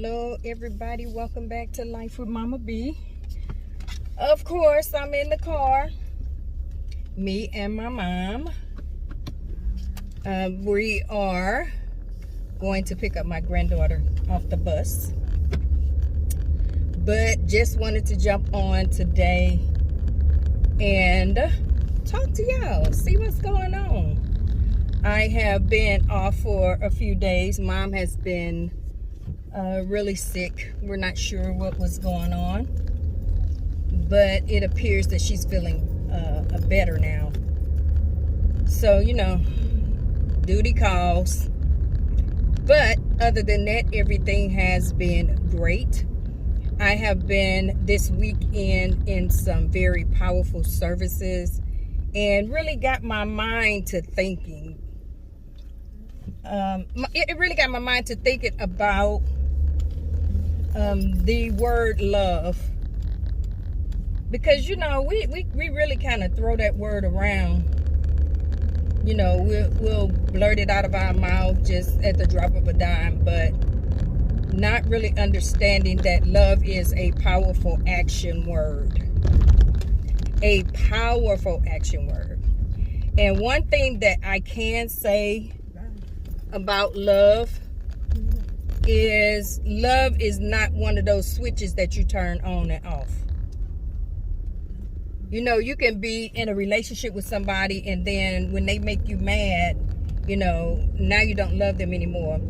Hello everybody, welcome back to Life with Mama B. Of course, I'm in the car, me and my mom. We are going to pick up my granddaughter off the bus, but just wanted to jump on today and talk to y'all, see what's going on. I have been off for a few days. Mom has been really sick. We're not sure what was going on, but it appears that she's feeling better now. So, duty calls. But other than that, everything has been great. I have been this weekend in some very powerful services and really got my mind to thinking. It really got my mind to thinking about the word love, because we really kind of throw that word around. We'll blurt it out of our mouth just at the drop of a dime, but not really understanding that love is a powerful action word. A powerful action word. And one thing that I can say about love is not one of those switches that you turn on and off. You can be in a relationship with somebody, and then when they make you mad, now you don't love them anymore.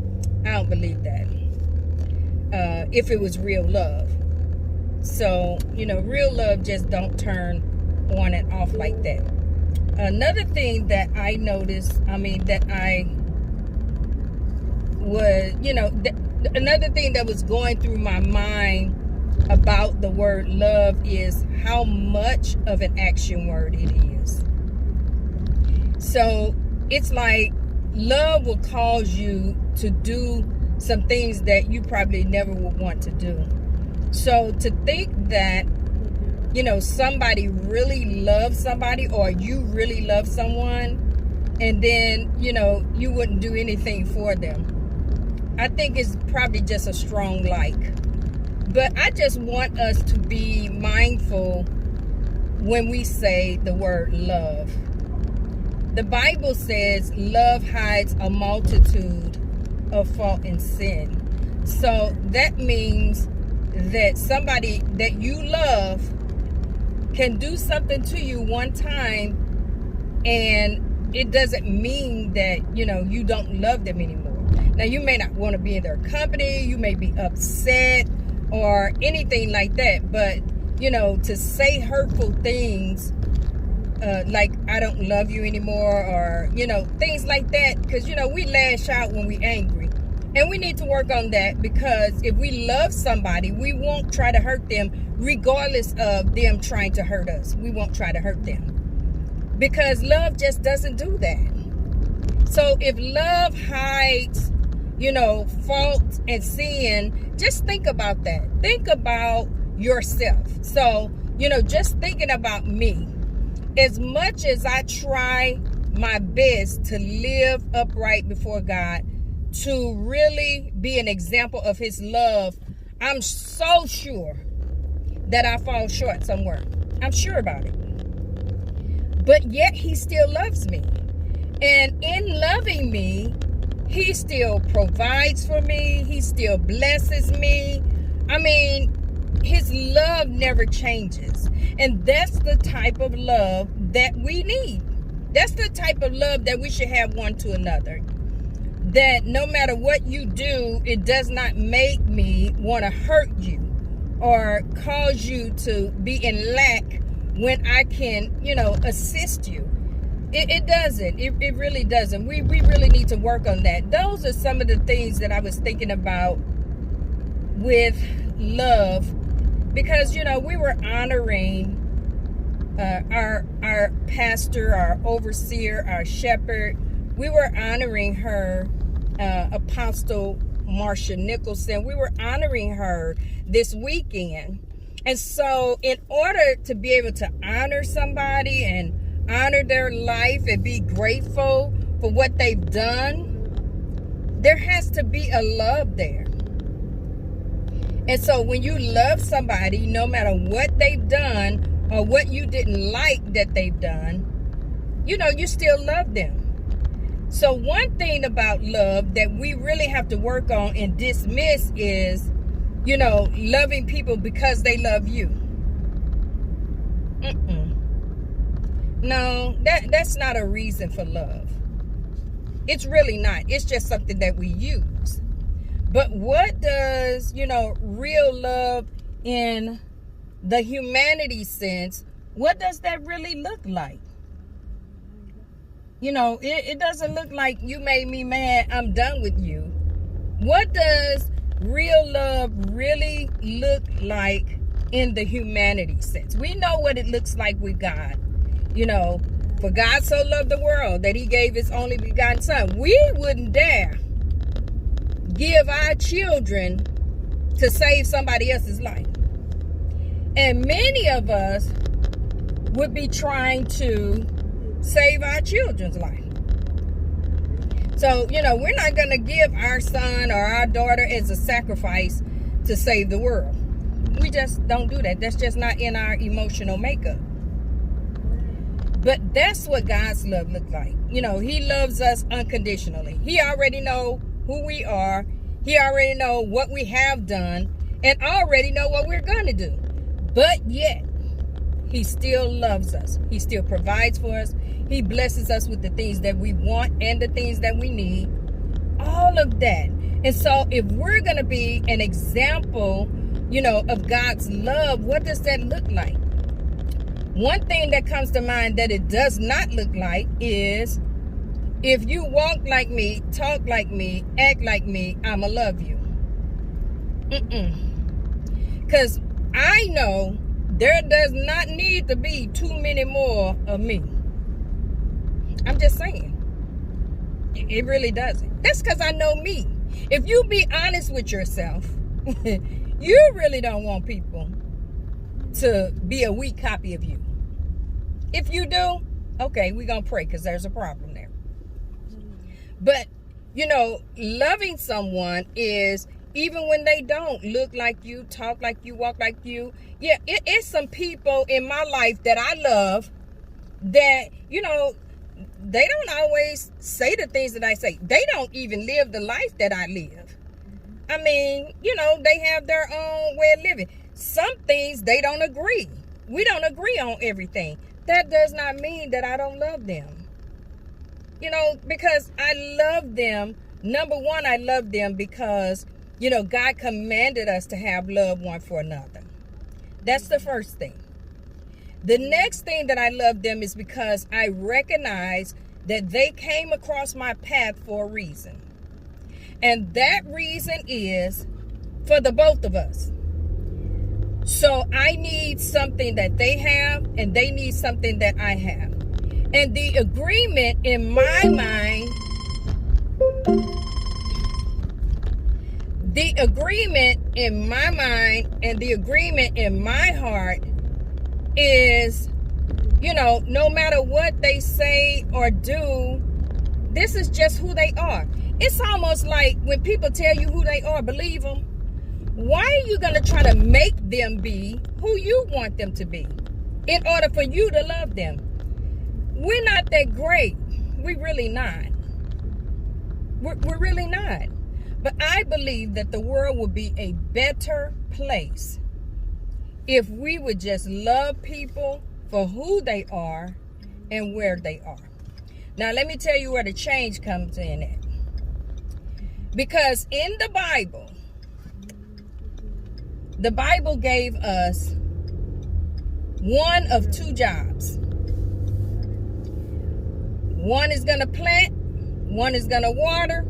I don't believe that. If it was real love. So, real love just don't turn on and off like that. Another thing that I noticed, another thing that was going through my mind about the word love is how much of an action word it is. So it's like love will cause you to do some things that you probably never would want to do. So to think that, somebody really loves somebody, or you really love someone, and then, you wouldn't do anything for them, I think it's probably just a strong like. But I just want us to be mindful when we say the word love. The Bible says love hides a multitude of fault and sin. So that means that somebody that you love can do something to you one time, and it doesn't mean that, you don't love them anymore. Now, you may not want to be in their company, you may be upset or anything like that, but, to say hurtful things, like, I don't love you anymore, or, things like that, because, we lash out when we're angry. And we need to work on that, because if we love somebody, we won't try to hurt them, regardless of them trying to hurt us. We won't try to hurt them, because love just doesn't do that. So if love hides, fault and sin, just think about that. Think about yourself. So, just thinking about me. As much as I try my best to live upright before God, to really be an example of his love, I'm so sure that I fall short somewhere. I'm sure about it. But yet he still loves me. And in loving me, he still provides for me. He still blesses me. His love never changes. And that's the type of love that we need. That's the type of love that we should have one to another. That no matter what you do, it does not make me want to hurt you or cause you to be in lack when I can, assist you. It doesn't. It really doesn't. We really need to work on that. Those are some of the things that I was thinking about with love, because, we were honoring our pastor, our overseer, our shepherd. We were honoring her, Apostle Marsha Nicholson. We were honoring her this weekend. And so in order to be able to honor somebody and honor their life and be grateful for what they've done, there has to be a love there. And so when you love somebody, no matter what they've done or what you didn't like that they've done, you still love them. So one thing about love that we really have to work on and dismiss is, loving people because they love you. No, that's not a reason for love. It's really not. It's just something that we use. But what does, real love in the humanity sense, what does that really look like? It doesn't look like you made me mad, I'm done with you. What does real love really look like in the humanity sense? We know what it looks like with God. For God so loved the world that he gave his only begotten son. We wouldn't dare give our children to save somebody else's life. And many of us would be trying to save our children's life. So, we're not going to give our son or our daughter as a sacrifice to save the world. We just don't do that. That's just not in our emotional makeup. But that's what God's love looks like. He loves us unconditionally. He already knows who we are. He already knows what we have done and already know what we're going to do. But yet, he still loves us. He still provides for us. He blesses us with the things that we want and the things that we need. All of that. And so if we're going to be an example, of God's love, what does that look like? One thing that comes to mind that it does not look like is, if you walk like me, talk like me, act like me, I'ma love you. Because I know there does not need to be too many more of me. I'm just saying. It really doesn't. That's because I know me. If you be honest with yourself, you really don't want people to be a weak copy of you. If you do, okay, we're going to pray because there's a problem there. But, loving someone is, even when they don't look like you, talk like you, walk like you. Yeah, it's some people in my life that I love that, they don't always say the things that I say. They don't even live the life that I live. I mean, they have their own way of living. Some things they don't agree. We don't agree on everything. That does not mean that I don't love them. Because I love them. Number one, I love them because, God commanded us to have love one for another. That's the first thing. The next thing that I love them is because I recognize that they came across my path for a reason. And that reason is for the both of us. So I need something that they have, and they need something that I have. And the agreement in my mind, and the agreement in my heart is, no matter what they say or do, this is just who they are. It's almost like when people tell you who they are, believe them. Why are you going to try to make them be who you want them to be in order for you to love them? We're not that great. We're really not. We're really not. But I believe that the world would be a better place if we would just love people for who they are and where they are. Now, let me tell you where the change comes in at. Because in the Bible gave us one of two jobs. One is going to plant, one is going to water,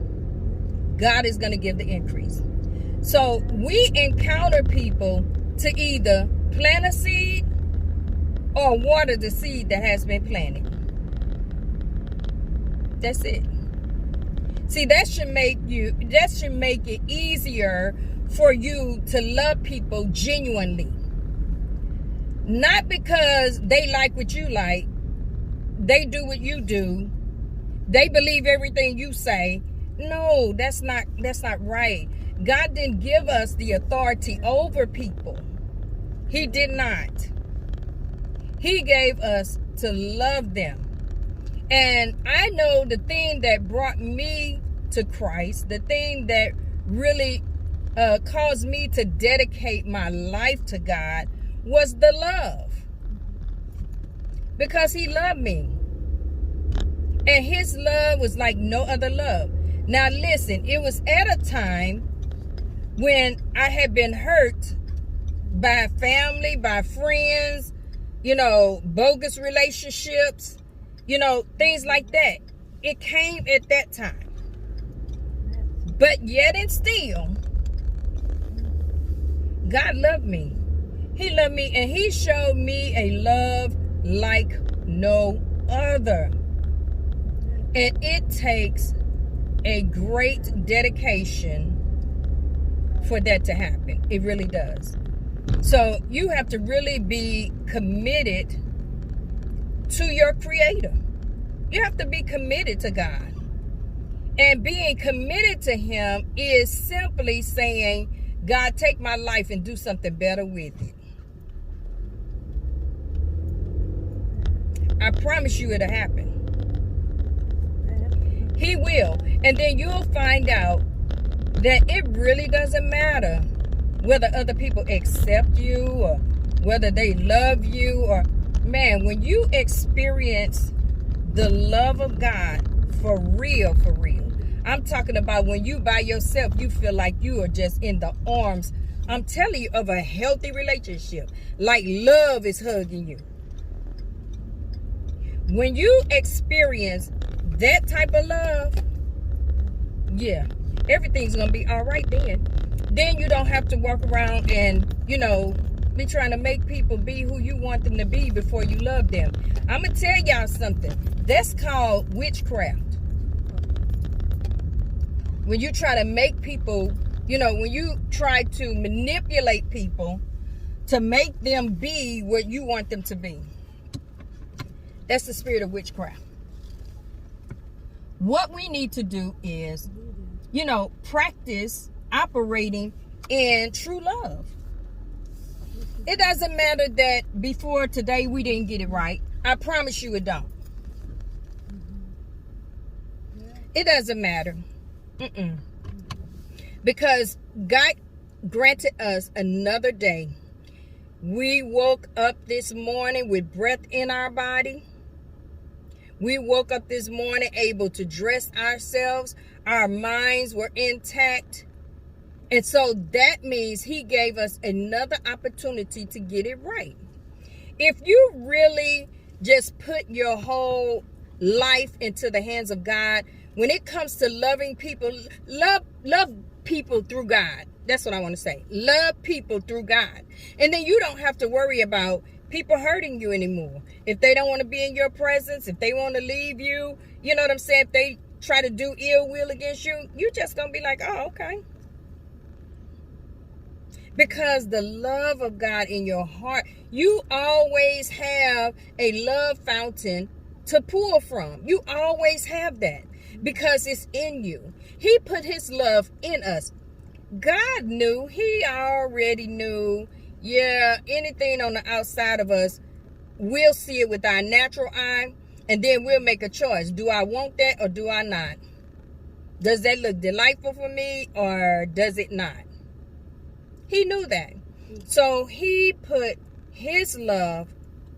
God is going to give the increase. So we encounter people to either plant a seed or water the seed that has been planted. That's it. See, that should make it easier for you to love people genuinely. Not because they like what you like, they do what you do, they believe everything you say. No, that's not right. God didn't give us the authority over people. He did not. He gave us to love them. And I know the thing that brought me to Christ, the thing that really caused me to dedicate my life to God, was the love. Because he loved me. And his love was like no other love. Now listen, it was at a time when I had been hurt by family, by friends, bogus relationships, things like that. It came at that time. But yet and still, God loved me. He loved me, and he showed me a love like no other. And it takes a great dedication for that to happen. It really does. So you have to really be committed to your Creator. You have to be committed to God. And being committed to him is simply saying, God, take my life and do something better with it. I promise you it'll happen. He will. And then you'll find out that it really doesn't matter whether other people accept you or whether they love you. Or, man, when you experience the love of God for real, I'm talking about when you by yourself, you feel like you are just in the arms, I'm telling you, of a healthy relationship. Like love is hugging you. When you experience that type of love, yeah, everything's going to be all right then. Then you don't have to walk around and, be trying to make people be who you want them to be before you love them. I'm going to tell y'all something. That's called witchcraft. When you try to make people, when you try to manipulate people to make them be what you want them to be. That's the spirit of witchcraft. What we need to do is, practice operating in true love. It doesn't matter that before today we didn't get it right. I promise you it don't. It doesn't matter. Because God granted us another day. We woke up this morning with breath in our body. We woke up this morning able to dress ourselves. Our minds were intact. And so that means he gave us another opportunity to get it right. If you really just put your whole life into the hands of God, when it comes to loving people, love people through God. That's what I want to say. Love people through God. And then you don't have to worry about people hurting you anymore. If they don't want to be in your presence, if they want to leave you, you know what I'm saying? If they try to do ill will against you, you just going to be like, oh, okay. Because the love of God in your heart, you always have a love fountain to pull from. You always have that because it's in you. He put his love in us. God knew, he already knew, anything on the outside of us, we'll see it with our natural eye, and then we'll make a choice. Do I want that or do I not? Does that look delightful for me or does it not? He knew that. So he put his love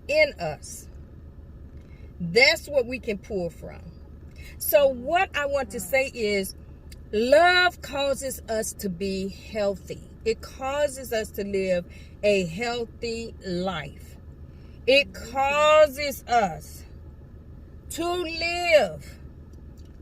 in us. That's what we can pull from. So what I want to say is, love causes us to be healthy. It causes us to live a healthy life. It causes us to live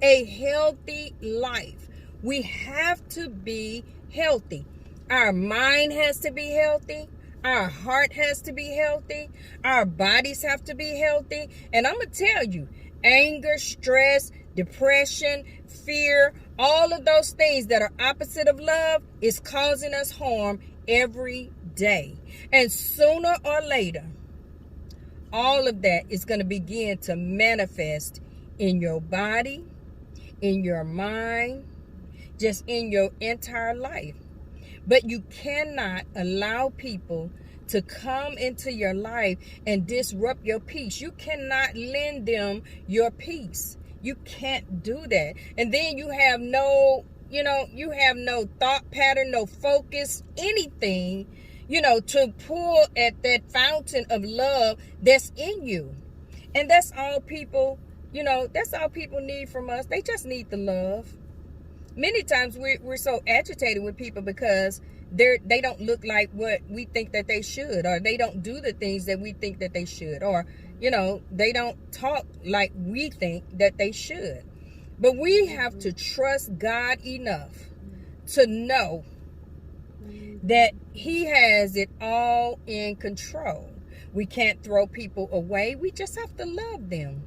a healthy life. We have to be healthy. Our mind has to be healthy. Our heart has to be healthy. Our bodies have to be healthy. And I'm going to tell you, anger, stress, depression, fear, all of those things that are opposite of love is causing us harm every day. And sooner or later, all of that is going to begin to manifest in your body, in your mind. just in your entire life. But you cannot allow people to come into your life and disrupt your peace. You cannot lend them your peace. You can't do that. And then you have no, you have no thought pattern, no focus, anything, to pull at that fountain of love that's in you. And that's all people, that's all people need from us. They just need the love. Many times we're so agitated with people because they don't look like what we think that they should, or they don't do the things that we think that they should, or they don't talk like we think that they should. But we have to trust God enough to know that He has it all in control. We can't throw people away. We just have to love them.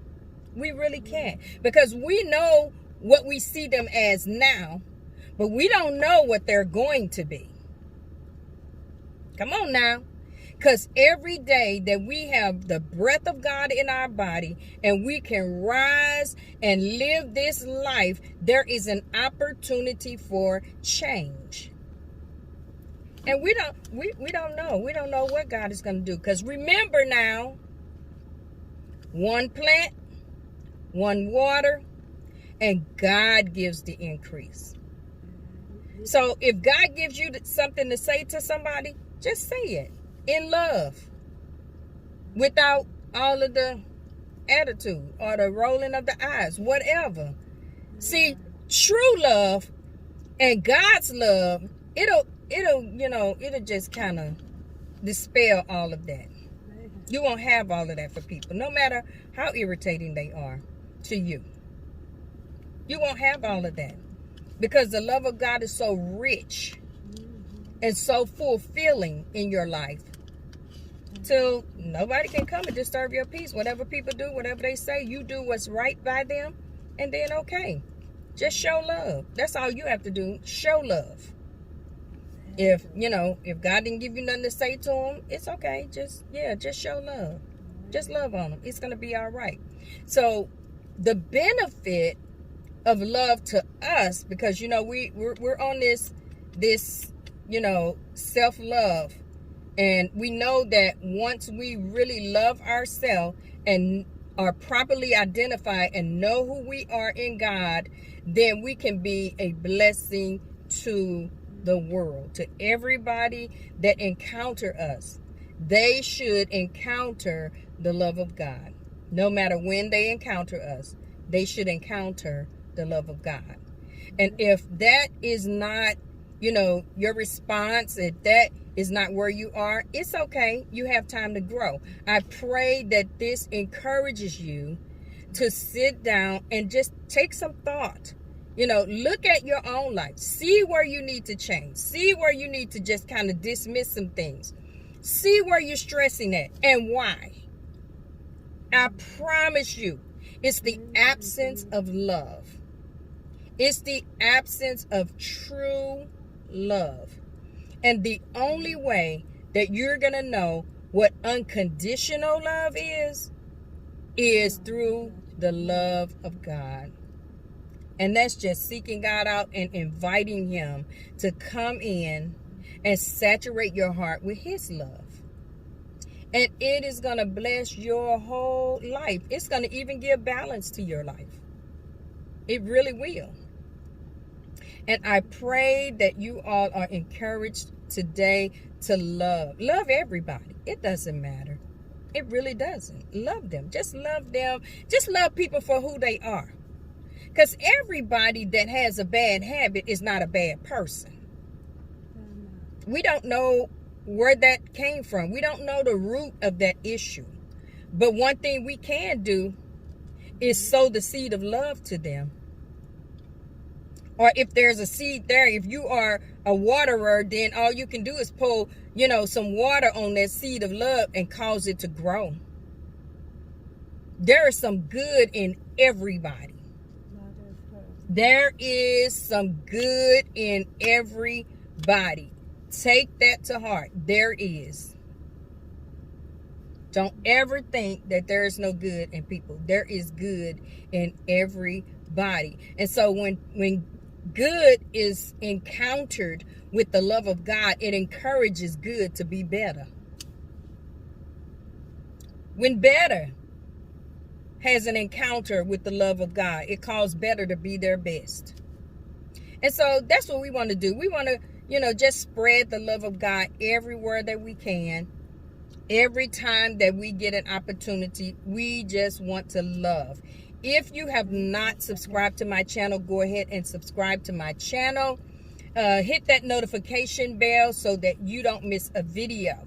We really can't, because we know what we see them as now, but we don't know what they're going to be. Come on now. Because every day that we have the breath of God in our body and we can rise and live this life, there is an opportunity for change. And we don't know. We don't know what God is going to do. Because remember now, one plant, one water, and God gives the increase. So if God gives you something to say to somebody, just say it in love, without all of the attitude or the rolling of the eyes, whatever. See, true love and God's love, it'll just kind of dispel all of that. You won't have all of that for people, no matter how irritating they are to you. You won't have all of that, because the love of God is so rich and so fulfilling in your life, till nobody can come and disturb your peace. Whatever people do, whatever they say, you do what's right by them, and then okay, just show love. That's all you have to do. Show love. If God didn't give you nothing to say to them, it's okay. Just show love. Just love on them. It's gonna be all right. So the benefit of love to us, because we're on this self-love, and we know that once we really love ourselves and are properly identified and know who we are in God, then we can be a blessing to the world, to everybody that encounter us. They should encounter the love of God. No matter when they encounter us, they should encounter the love of God. And if that is not, your response, if that is not where you are, it's okay. You have time to grow. I pray that this encourages you to sit down and just take some thought. Look at your own life. See where you need to change. See where you need to just kind of dismiss some things. See where you're stressing at and why. I promise you, it's the absence of love. It's the absence of true love. And the only way that you're going to know what unconditional love is through the love of God. And that's just seeking God out and inviting Him to come in and saturate your heart with His love. And it is going to bless your whole life. It's going to even give balance to your life. It really will. And I pray that you all are encouraged today to love. Love everybody. It doesn't matter. It really doesn't. Love them. Just love them. Just love people for who they are. Because everybody that has a bad habit is not a bad person. We don't know where that came from. We don't know the root of that issue. But one thing we can do is sow the seed of love to them. Or if there's a seed there, if you are a waterer, then all you can do is pour, some water on that seed of love and cause it to grow. There is some good in everybody. There is some good in everybody. Take that to heart. There is. Don't ever think that there is no good in people. There is good in everybody. And so when good is encountered with the love of God, it encourages good to be better. When better has an encounter with the love of God, it calls better to be their best. And so that's what we want to do. We want to, just spread the love of God everywhere that we can. Every time that we get an opportunity, we just want to love. If you have not subscribed to my channel, go ahead and subscribe to my channel. Hit that notification bell so that you don't miss a video.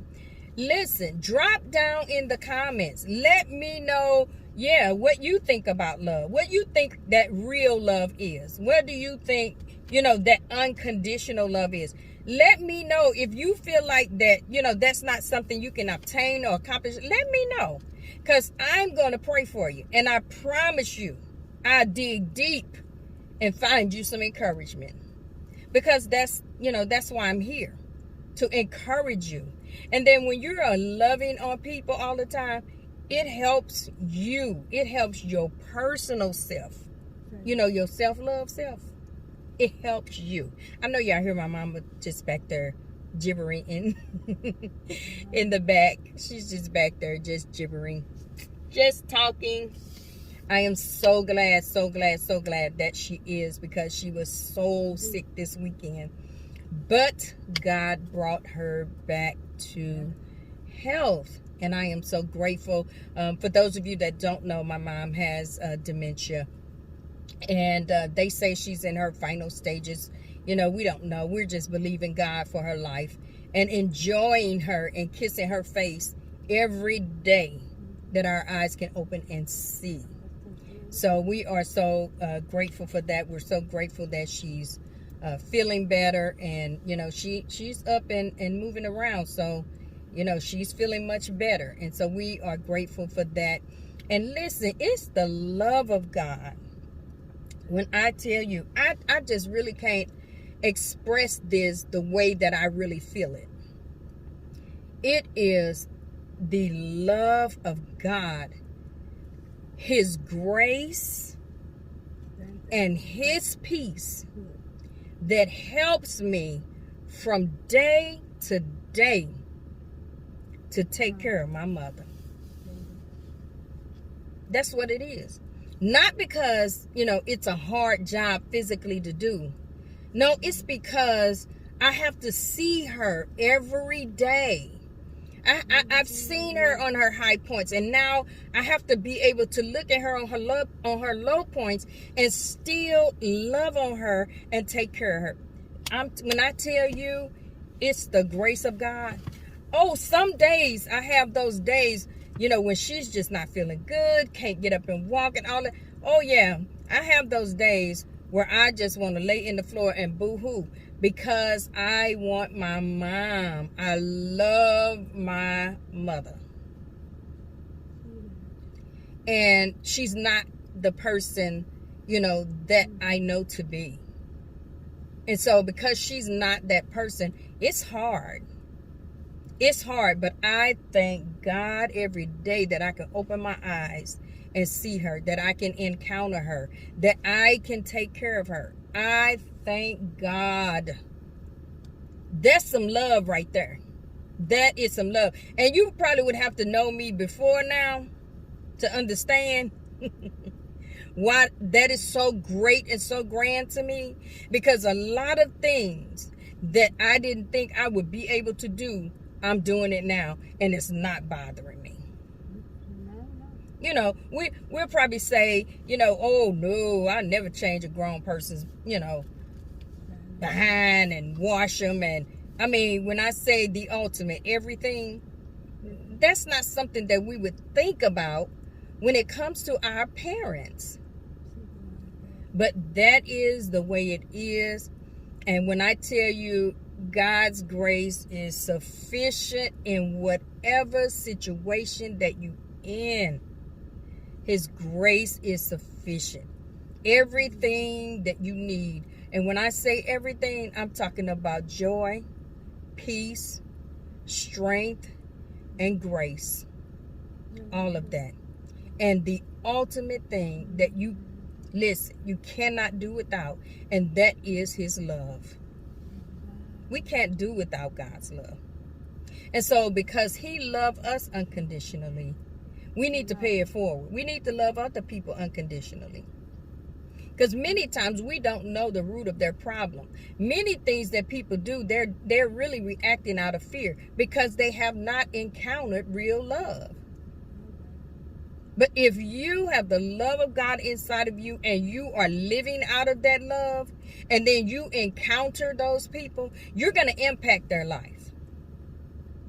Listen, drop down in the comments. Let me know, what you think about love. What you think that real love is. What do you think, that unconditional love is? Let me know if you feel like that, that's not something you can obtain or accomplish. Let me know, because I'm going to pray for you. And I promise you, I dig deep and find you some encouragement, because that's why I'm here, to encourage you. And then when you're loving on people all the time, it helps you. It helps your personal self. Your self-love self. It helps you. I know y'all hear my mama just back there gibbering in the back. She's just back there just gibbering, just talking. I am so glad that she is, because she was so sick this weekend. But God brought her back to health. And I am so grateful. For those of you that don't know, my mom has dementia. And they say she's in her final stages. We don't know. We're just believing God for her life and enjoying her and kissing her face every day that our eyes can open and see. So we are so grateful for that. We're so grateful that she's feeling better, and she's up and moving around. So she's feeling much better, and so we are grateful for that. And listen, it's the love of God. When I tell you, I just really can't express this the way that I really feel it. It is the love of God, His grace, and His peace that helps me from day to day to take care of my mother. That's what it is. Not because, it's a hard job physically to do. No, it's because I have to see her every day. I've seen her on her high points, and now I have to be able to look at her on her low points and still love on her and take care of her. When I tell you, it's the grace of God. Oh, some days I have those days, when she's just not feeling good, can't get up and walk and all that. Oh yeah, I have those days where I just want to lay in the floor and boo-hoo, because I want my mom. I love my mother. And she's not the person, that I know to be. And so because she's not that person, it's hard. It's hard, but I thank God every day that I can open my eyes and see her, that I can encounter her, that I can take care of her. I thank God. That's some love right there. That is some love. And you probably would have to know me before now to understand why that is so great and so grand to me. Because a lot of things that I didn't think I would be able to do, I'm doing it now, and it's not bothering me. We'll probably say, oh no, I never change a grown person's, behind and wash them. And I mean, when I say the ultimate everything, that's not something that we would think about when it comes to our parents. But that is the way it is. And when I tell you, God's grace is sufficient in whatever situation that you in. His grace is sufficient. Everything that you need. And when I say everything, I'm talking about joy, peace, strength, and grace. All of that. And the ultimate thing that you listen, you cannot do without, and that is his love. We can't do without God's love. And so because he loved us unconditionally, we need to pay it forward. We need to love other people unconditionally. Because many times we don't know the root of their problem. Many things that people do, they're really reacting out of fear because they have not encountered real love. But if you have the love of God inside of you and you are living out of that love, and then you encounter those people, you're going to impact their life.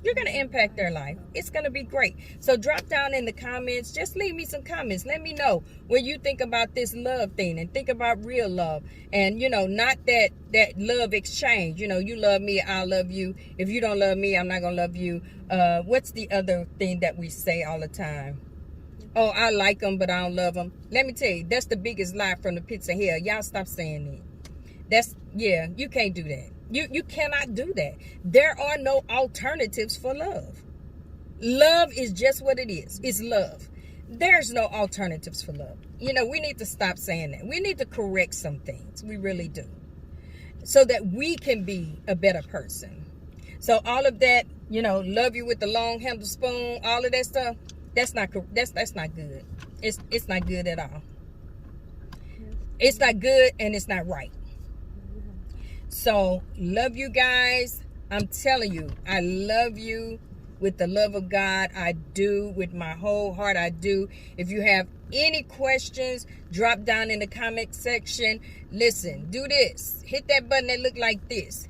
You're going to impact their life. It's going to be great. So drop down in the comments. Just leave me some comments. Let me know what you think about this love thing, and think about real love. And, not that love exchange. You love me, I'll love you. If you don't love me, I'm not going to love you. What's the other thing that we say all the time? Oh, I like them, but I don't love them. Let me tell you, that's the biggest lie from the pits of hell. Y'all stop saying that. You can't do that. You cannot do that. There are no alternatives for love. Love is just what it is. It's love. There's no alternatives for love. We need to stop saying that. We need to correct some things. We really do. So that we can be a better person. So all of that, love you with the long handle spoon, all of that stuff, that's not good. It's not good at all. It's not good, and it's not right. So, love you guys. I'm telling you, I love you with the love of God. I do, with my whole heart, I do. If you have any questions, drop down in the comment section. Listen, do this. Hit that button that look like this.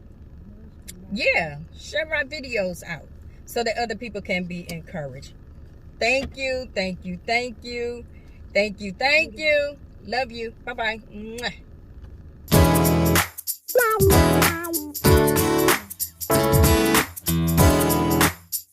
Yeah, share my videos out so that other people can be encouraged. Thank you, thank you, thank you. Thank you, thank you. Love you. Bye-bye. Mwah.